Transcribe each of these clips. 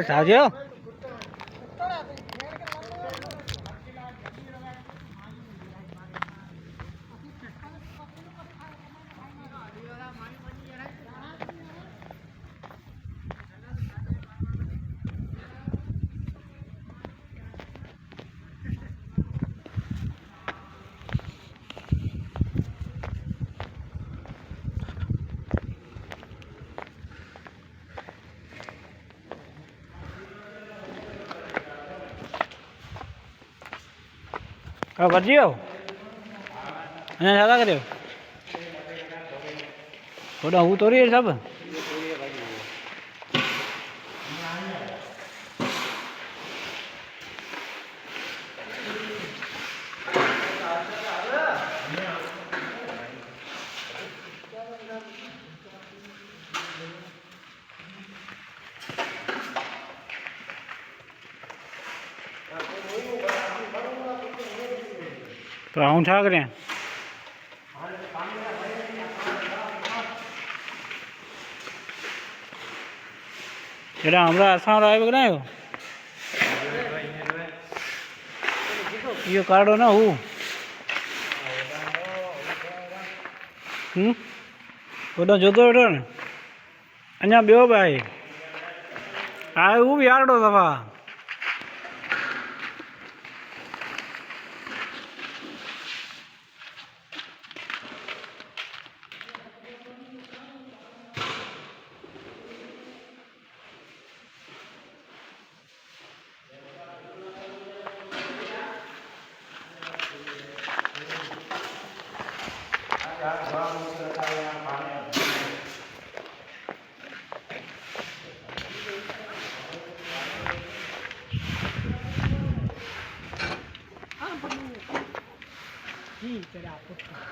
સાજો Kau kerja? Hanya salah kerja. Kau dah utori siapa? Perahu cak ni. Jadi हमरा आसाम राय बगना है। ये card हो ना वो। वो तो जोतो है ना। अन्या बियो भाई। आये वो भी यार डो दबा।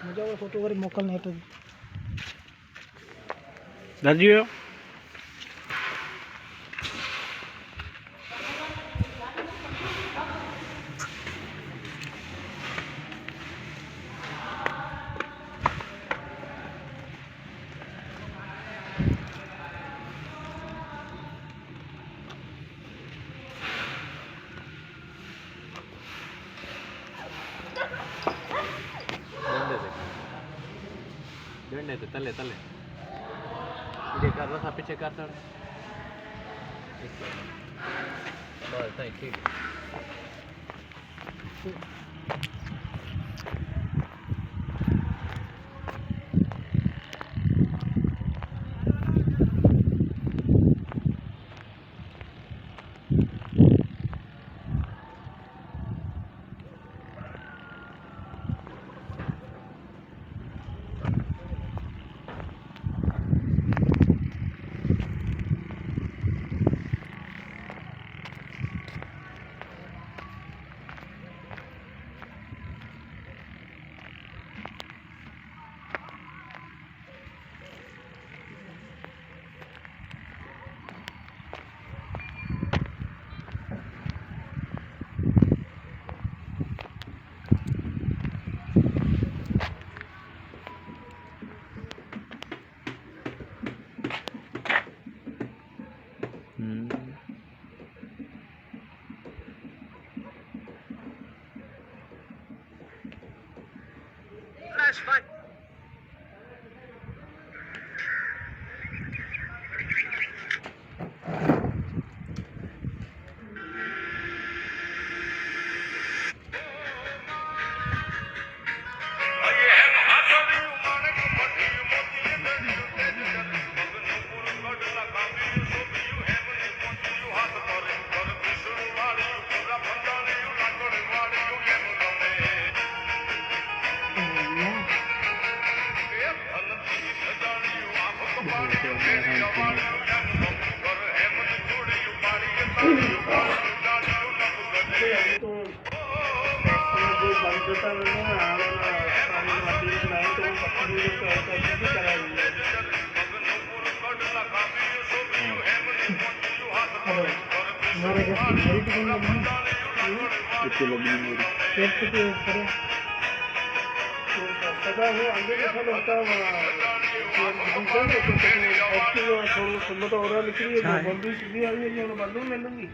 मुझे वो फोटो वरी मोकलने तो दादियो itu tale ide karena sampai cekar tar bal tai ठीक flashlight. ਇਦਾਂ ਦੇ ਕੋਈ ਐਕਟਿਵ ਥੋੜਾ ਸਮਝ ਤਾਂ ਹੋ ਰਿਹਾ ਨਿਕਲੀ ਹੈ ਬੰਦੂ ਸਿੱਧੀ ਆ ਗਈ ਹੁਣ ਬੰਦੂ ਮਿਲੂਗੀ